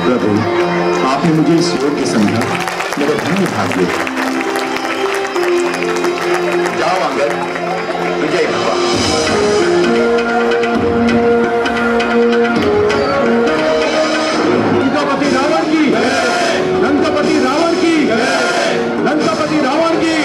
प्रभु, आपने मुझे इस योग्य समझा, मेरा धन्य भाग्य। जाओ अंगद, विजय भवा। लंकापति रावण की, लंकापति रावण की, लंकापति रावण की।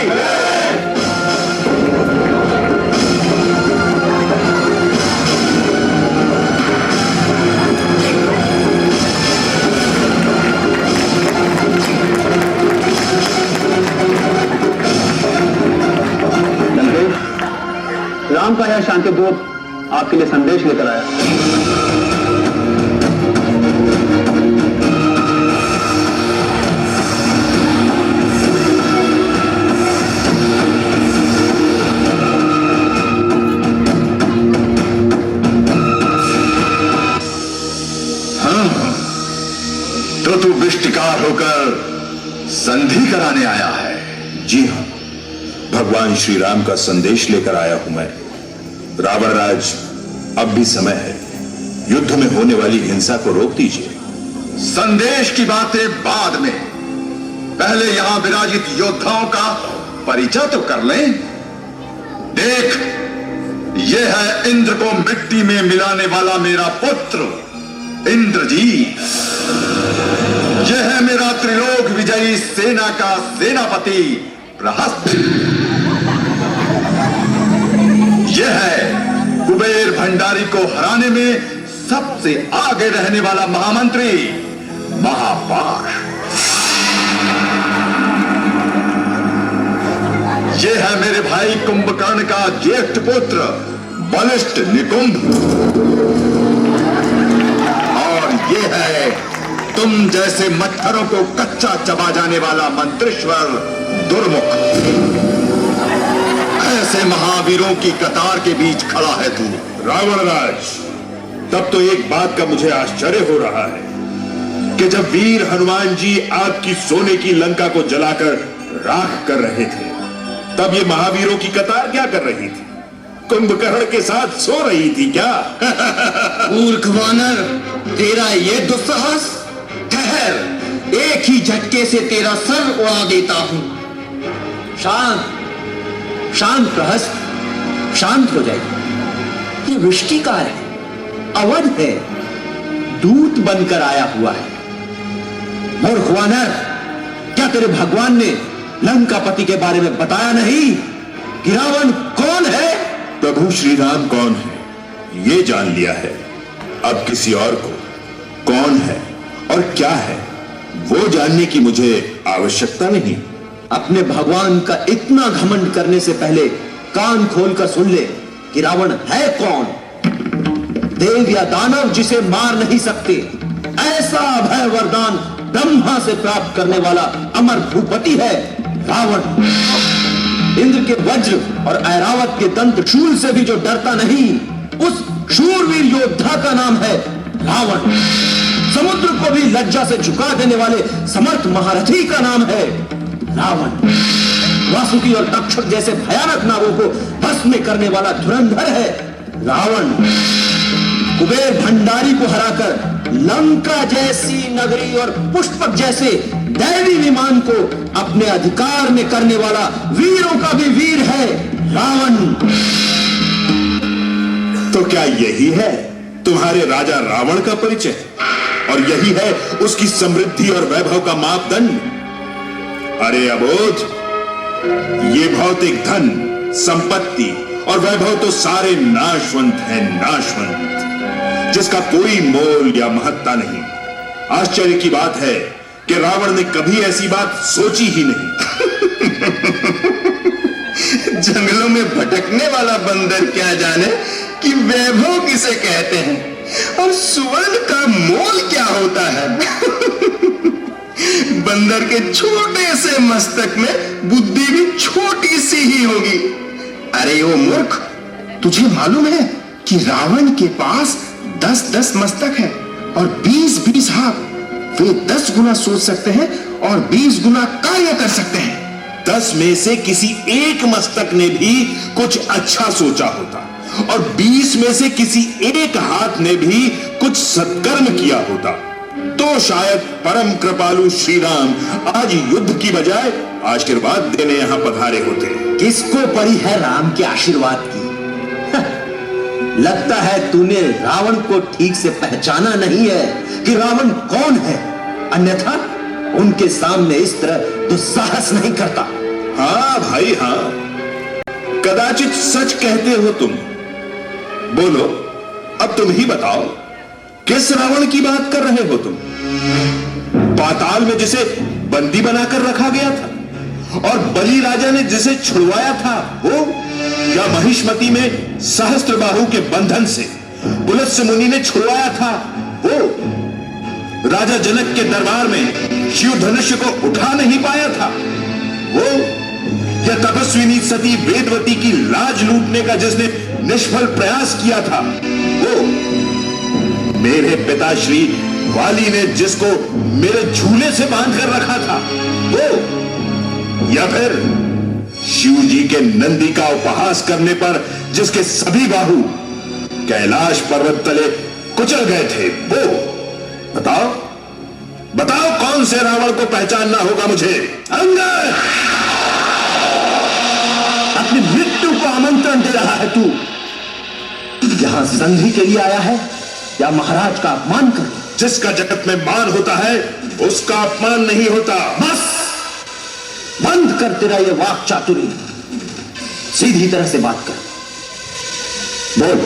राम का यह शांति दूत आपके लिए संदेश लेकर आया। हाँ, तो तू वृष्टिकार होकर संधि कराने आया है? जी हाँ, भगवान श्री राम का संदेश लेकर आया हूं मैं। रावण राज, अब भी समय है, युद्ध में होने वाली हिंसा को रोक दीजिए। संदेश की बातें बाद में, पहले यहां विराजित योद्धाओं का परिचय तो कर लें। देख, यह है इंद्र को मिट्टी में मिलाने वाला मेरा पुत्र इंद्रजीत। यह है मेरा त्रिलोक विजयी सेना का सेनापति प्रहस्त। यह है कुबेर भंडारी को हराने में सबसे आगे रहने वाला महामंत्री महापाश। यह है मेरे भाई कुंभकर्ण का ज्येष्ठ पुत्र बलिष्ठ निकुंभ। और यह है तुम जैसे मच्छरों को कच्चा चबा जाने वाला मंत्रेश्वर दुर्मुख। ऐसे महावीरों की कतार के बीच खड़ा है तू। रावण राज, तब तो एक बात का मुझे आश्चर्य हो रहा है कि जब वीर हनुमान जी आपकी सोने की लंका को जलाकर राख कर रहे थे, तब ये महावीरों की कतार क्या कर रही थी? कुंभकर्ण के साथ सो रही थी क्या? मूर्ख वानर, तेरा ये दुस्साहस! ठहर, एक ही झटके से तेरा सर उड़ा देता हूं। शांत शांत प्रहस्त, शांत हो जाइए। ये वृष्टिकार है, अवध है, दूत बनकर आया हुआ है। मूर्ख वानर, क्या तेरे भगवान ने लंकापति के बारे में बताया नहीं कि रावण कौन है? प्रभु श्री राम कौन है ये जान लिया है, अब किसी और को कौन है और क्या है वो जानने की मुझे आवश्यकता नहीं। अपने भगवान का इतना घमंड करने से पहले कान खोलकर सुन ले कि रावण है कौन। देव या दानव जिसे मार नहीं सकते, ऐसा अभय वरदान ब्रह्मा से प्राप्त करने वाला अमर भूपति है रावण। इंद्र के वज्र और ऐरावत के दंत शूल से भी जो डरता नहीं, उस शूरवीर योद्धा का नाम है रावण। समुद्र को भी लज्जा से झुका देने वाले समर्थ महारथी का नाम है रावण। वासुकी और तक्षक जैसे भयानक नागों को भस्म करने वाला धुरंधर है रावण। कुबेर भंडारी को हराकर लंका जैसी नगरी और पुष्पक जैसे दैवी विमान को अपने अधिकार में करने वाला वीरों का भी वीर है रावण। तो क्या यही है तुम्हारे राजा रावण का परिचय, और यही है उसकी समृद्धि और वैभव का मापदंड? अरे अबोध, ये भौतिक धन, संपत्ति और वैभव तो सारे नाशवंत हैं, नाशवंत, जिसका कोई मोल या महत्ता नहीं। आश्चर्य की बात है कि रावण ने कभी ऐसी बात सोची ही नहीं। जंगलों में भटकने वाला बंदर क्या जाने कि वैभव किसे कहते हैं और सुवर्ण का मोल क्या होता है। बंदर के छोटे से मस्तक में बुद्धि भी छोटी सी ही होगी। अरे ओ मूर्ख, तुझे मालूम है कि रावण के पास 10-10 मस्तक है और 20-20 हाथ। वे 10 गुना सोच सकते हैं और 20 गुना कार्य कर सकते हैं। 10 में से किसी एक मस्तक ने भी कुछ अच्छा सोचा होता और 20 में से किसी एक हाथ ने भी कुछ सत्कर्म किया होता, तो तो शायद परम कृपालु श्री राम आज युद्ध की बजाय आशीर्वाद देने यहां पधारे होते। किसको पड़ी है राम के आशीर्वाद की? लगता है तूने रावण को ठीक से पहचाना नहीं है कि रावण कौन है, अन्यथा उनके सामने इस तरह दुस्साहस नहीं करता। हाँ भाई हाँ, कदाचित सच कहते हो तुम। बोलो, अब तुम ही बताओ, किस रावण की बात कर रहे हो तुम? पाताल में जिसे बंदी बनाकर रखा गया था और बलि राजा ने जिसे छुड़वाया था वो, या महिष्मती में सहस्त्रबाहु के बंधन से पुलत्स्य मुनि ने छुड़वाया था वो, राजा जनक के दरबार में शिव धनुष्य को उठा नहीं पाया था वो, या तपस्विनी सती वेदवती की लाज लूटने का जिसने निष्फल प्रयास किया था वो, मेरे पिताश्री वाली ने जिसको मेरे झूले से बांध कर रखा था वो, या फिर शिव जी के नंदी का उपहास करने पर जिसके सभी बाहु कैलाश पर्वत तले कुचल गए थे वो? बताओ बताओ, कौन से रावण को पहचानना होगा मुझे? अंगद, अपनी मृत्यु को आमंत्रण दे रहा है तू? यहां संधि के लिए आया है या महाराज का अपमान कर? जिसका जगत में मान होता है उसका अपमान नहीं होता। बस बंद कर तेरा ये वाक चातुरी, सीधी तरह से बात कर। बोल,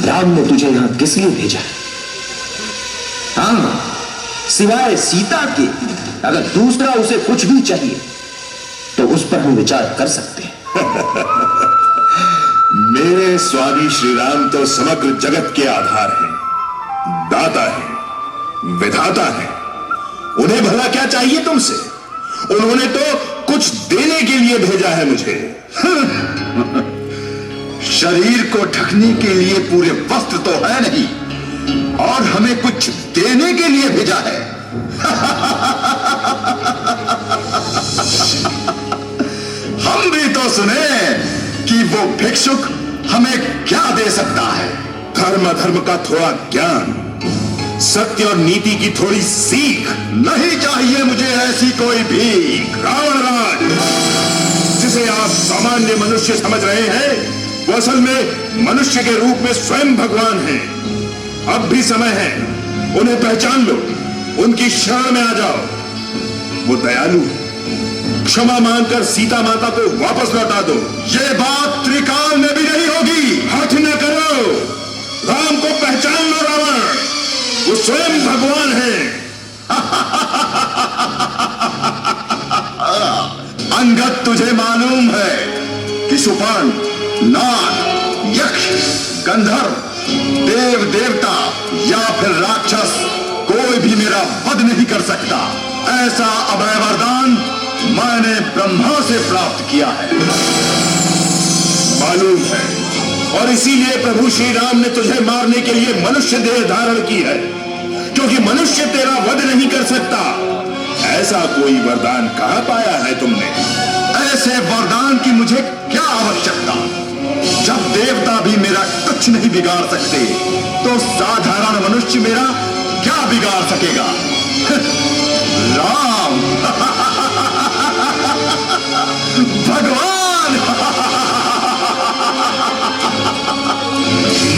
राम ने तुझे यहां किस लिए भेजा है? हाँ, सिवाय सीता के अगर दूसरा उसे कुछ भी चाहिए तो उस पर हम विचार कर सकते हैं। मेरे स्वामी श्री राम तो समग्र जगत के आधार हैं, दाता है, विधाता है। उन्हें भला क्या चाहिए तुमसे? उन्होंने तो कुछ देने के लिए भेजा है मुझे। शरीर को ढकने के लिए पूरे वस्त्र तो है नहीं और हमें कुछ देने के लिए भेजा है। हम भी तो सुने कि वो भिक्षुक हमें क्या दे सकता है। धर्म अधर्म का थोड़ा ज्ञान, सत्य और नीति की थोड़ी सीख। नहीं चाहिए मुझे ऐसी कोई भीख। रावण राज, जिसे आप सामान्य मनुष्य समझ रहे हैं, वो असल में मनुष्य के रूप में स्वयं भगवान हैं। अब भी समय है, उन्हें पहचान लो, उनकी शरण में आ जाओ। वो दयालु, क्षमा मांगकर सीता माता को वापस लौटा दो। ये बात त्रिकाल में भी नहीं होगी। हाथ न करो, राम को पहचान लो। रावण वो स्वयं भगवान है। अंगद, तुझे मालूम है कि सुपर्ण, नाग, यक्ष, गंधर्व, देव देवता या फिर राक्षस कोई भी मेरा वध नहीं कर सकता। ऐसा अभय वरदान मैंने ब्रह्मा से प्राप्त किया है। मालूम है, और इसीलिए प्रभु श्री राम ने तुझे मारने के लिए मनुष्य देह धारण की है, क्योंकि मनुष्य तेरा वध नहीं कर सकता। ऐसा कोई वरदान कहां पाया है तुमने? ऐसे वरदान की मुझे क्या आवश्यकता? जब देवता भी मेरा कुछ नहीं बिगाड़ सकते, तो साधारण मनुष्य मेरा क्या बिगाड़ सकेगा? राम भगवान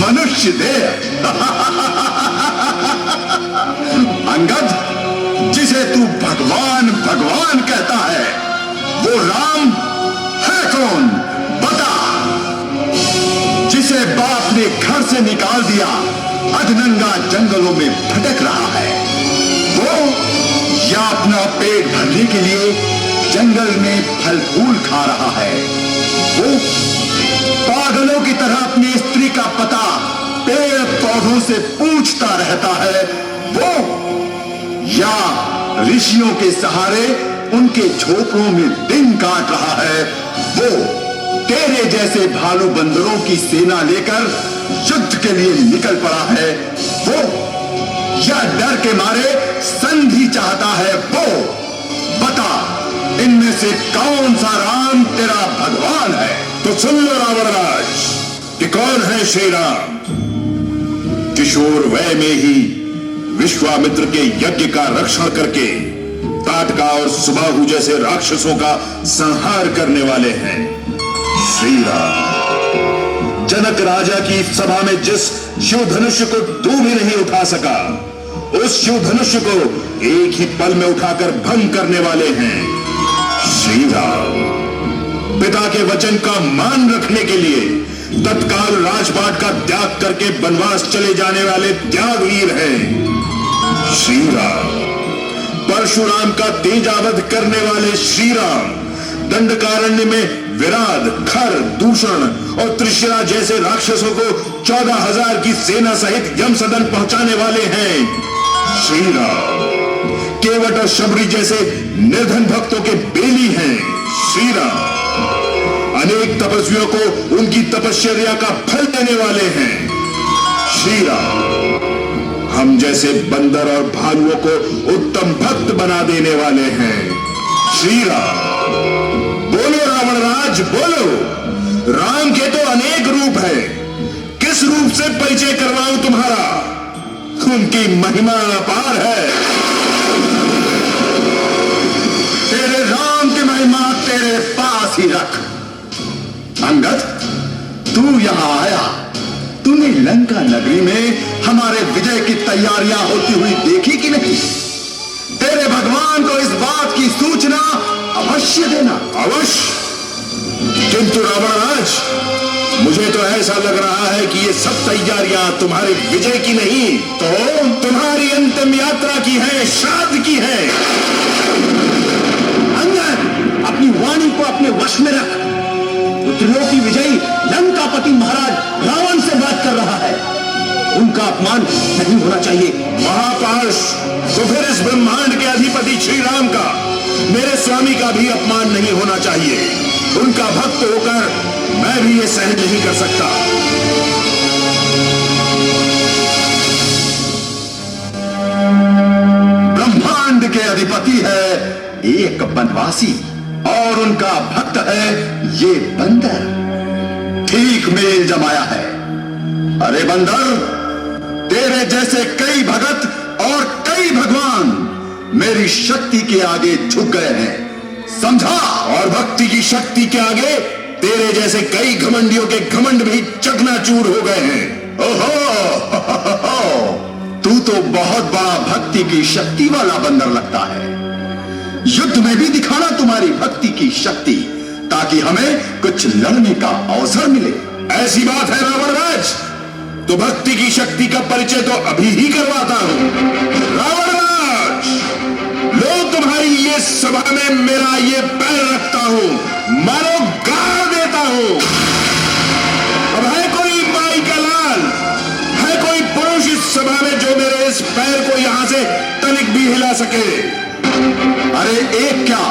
मनुष्य देह। अंगद, जिसे तू भगवान भगवान कहता है, वो राम है कौन? बता। जिसे बाप ने घर से निकाल दिया, अधनंगा जंगलों में भटक रहा है वो, या अपना पेट भरने के लिए जंगल में फल फूल खा रहा है वो, पागलों की तरह अपनी स्त्री का पता पेड़ पौधों से पूछता रहता है वो, या ऋषियों के सहारे उनके झोपड़ों में दिन काट रहा है वो, तेरे जैसे भालू बंदरों की सेना लेकर युद्ध के लिए निकल पड़ा है वो, या डर के मारे संधि चाहता है वो। बता, इनमें से कौन सा राम तेरा भगवान है? तो सुन लो रावण राज कि कौन है श्री राम। किशोर वय में ही विश्वामित्र के यज्ञ का रक्षण करके ताटका और सुबाहु जैसे राक्षसों का संहार करने वाले हैं। श्री राम, जनक राजा की सभा में जिस शिव धनुष्य को तू भी नहीं उठा सका, उस शिव धनुष्य को एक ही पल में उठाकर भंग करने वाले हैं। श्री राम, पिता के वचन का मान रखने के लिए तत्काल राजपाट का त्याग करके वनवास चले जाने वाले त्यागवीर हैं। श्री राम, परशुराम का तेजावध करने वाले श्री राम, दंडकारण्य में विराट, खर, दूषण और त्रिशिरा जैसे राक्षसों को 14,000 की सेना सहित यम सदन पहुंचाने वाले हैं। श्री राम, केवट और शबरी जैसे निर्धन भक्तों के बेली हैं। श्री राम, अनेक तपस्वियों को उनकी तपश्चर्या का फल देने वाले हैं। श्री राम, हम जैसे बंदर और भालुओं को उत्तम भक्त बना देने वाले हैं। श्री राम, बोलो रावण राज, बोलो। राम के तो अनेक रूप है, किस रूप से परिचय करवाऊं तुम्हारा? उनकी महिमा अपार है। तेरे राम की महिमा तेरे पास ही रख। अंगद, तू यहां आया, तूने लंका नगरी में हमारे विजय की तैयारियां होती हुई देखी कि नहीं? तेरे भगवान को इस बात की सूचना अवश्य देना। अवश्य, किंतु रावणराज, मुझे तो ऐसा लग रहा है कि ये सब तैयारियां तुम्हारे विजय की नहीं, तो तुम्हारी अंतिम यात्रा की है, श्राद्ध की है। अंगद, अपनी वाणी को अपने वश में रख। त्रिलोकी विजयी लंकापति महाराज रावण से बात कर रहा है, उनका अपमान नहीं होना चाहिए। महापाश, तो फिर इस ब्रह्मांड के अधिपति श्री राम का, मेरे स्वामी का भी अपमान नहीं होना चाहिए। उनका भक्त होकर मैं भी ये सहन नहीं कर सकता। ब्रह्मांड के अधिपति है एक वनवासी और उनका भक्त है ये बंदर। ठीक मेल जमाया है। अरे बंदर, तेरे जैसे कई भगत और कई भगवान मेरी शक्ति के आगे झुक गए हैं, समझा? और भक्ति की शक्ति के आगे तेरे जैसे कई घमंडियों के घमंड भी चकनाचूर हो गए हैं। ओहो, तू तो बहुत बड़ा भक्ति की शक्ति वाला बंदर लगता है। युद्ध में भी दिखाना तुम्हारी भक्ति की शक्ति, ताकि हमें कुछ लड़ने का अवसर मिले। ऐसी बात है रावणराज, तो भक्ति की शक्ति का परिचय तो अभी ही करवाता हूं। रावणराज, लो तुम्हारी ये सभा में मेरा ये पैर रखता हूं, मानो गाड़ देता हूं। अब है कोई माई का लाल, है कोई पुरुष इस सभा में जो मेरे इस पैर को यहां से तनिक भी हिला सके? अरे एक क्या,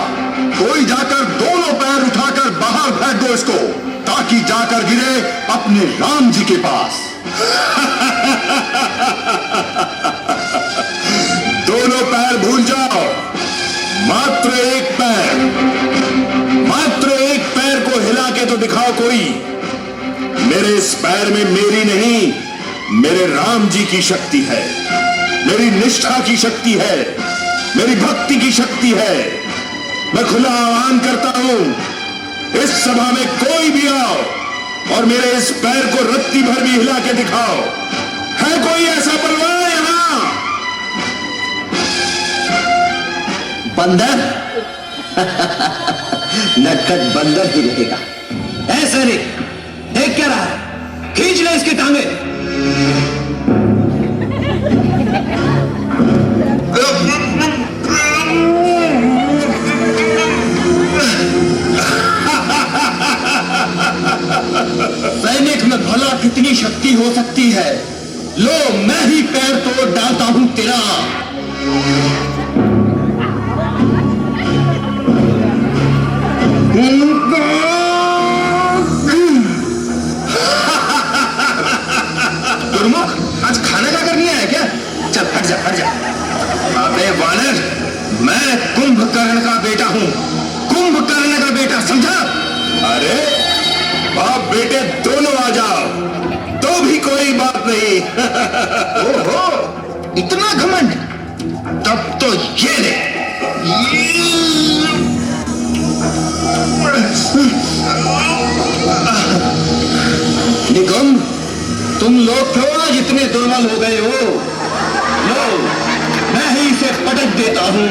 कोई जाकर दोनों पैर उठाकर बाहर फेंक दो इसको, ताकि जाकर गिरे अपने राम जी के पास। दोनों पैर भूल जाओ, मात्र एक पैर, मात्र एक पैर को हिला के तो दिखाओ कोई। मेरे इस पैर में मेरी नहीं, मेरे राम जी की शक्ति है, मेरी निष्ठा की शक्ति है, मेरी भक्ति की शक्ति है। मैं खुला आह्वान करता हूं, इस सभा में कोई भी आओ और मेरे इस पैर को रत्ती भर भी हिला के दिखाओ। है कोई ऐसा बलवान यहां? बंदर नटखट बंदर ही रहेगा। ऐसे नहीं, देख क्या रहा है, खींच ले इसके टांगे। सैनिक में भला कितनी शक्ति हो सकती है? लो, मैं ही पैर तोड़ डालता हूं तेरा। गुरुमुख, आज खाना क्या करनी है क्या? चल हट जा, हट जा। अबे वानर, मैं कुंभकर्ण का बेटा हूं, कुंभकर्ण का बेटा, समझा? अरे बाप बेटे दोनों आ जाओ, तो भी कोई बात नहीं। ओहो, इतना घमंड? तब तो ये ले। निगम, तुम लोग क्यों आज इतने दुर्बल हो गए हो? लो, मैं ही इसे पटक देता हूं।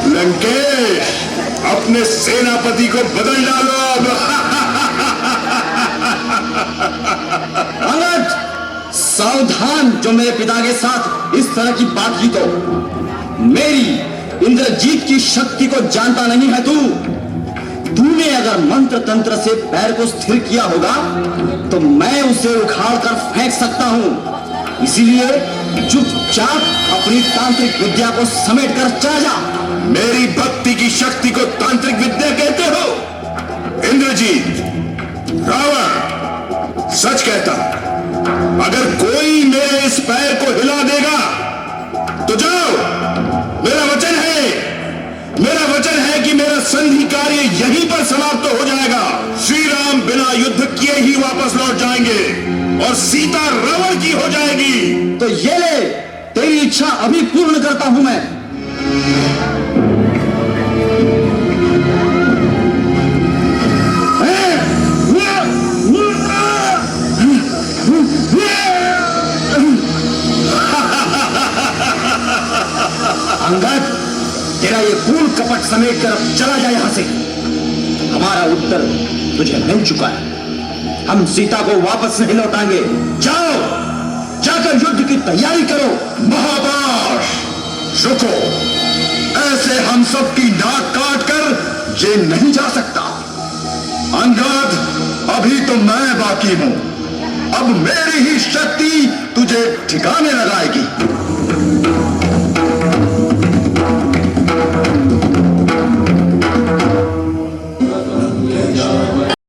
लंकेश, अपने सेनापति को बदल डालो अब। अंगद, सावधान, जो मेरे पिता के साथ इस तरह की बात की तो। मेरी इंद्रजीत की शक्ति को जानता नहीं है तू। तूने अगर मंत्र तंत्र से पैर को स्थिर किया होगा तो मैं उसे उखाड़ कर फेंक सकता हूं। इसीलिए चुपचाप अपनी तांत्रिक विद्या को समेट कर चला जा। मेरी भक्ति की शक्ति को तांत्रिक विद्या कहते हो? इंद्रजीत, रावण, सच कहता हूं, अगर कोई मेरे इस पैर को हिला देगा तो जाओ। मेरा वचन है कि मेरा संधि कार्य यहीं पर समाप्त हो जाएगा। श्री राम बिना युद्ध किए ही वापस लौट जाएंगे और सीता रावण की हो जाएगी। तो ये ले, तेरी इच्छा अभी पूर्ण करता हूं मैं। अंगद, तेरा ये फूल कपट समेट कर अब चला जा यहां से। हमारा उत्तर तुझे मिल चुका है। हम सीता को वापस नहीं लौटाएंगे। जाओ, जाकर युद्ध की तैयारी करो। महाभाष, रुको। ऐसे हम सब की नाक काट कर ये नहीं जा सकता। अंगद, अभी तो मैं बाकी हूं। अब मेरी ही शक्ति तुझे ठिकाने लगाएगी।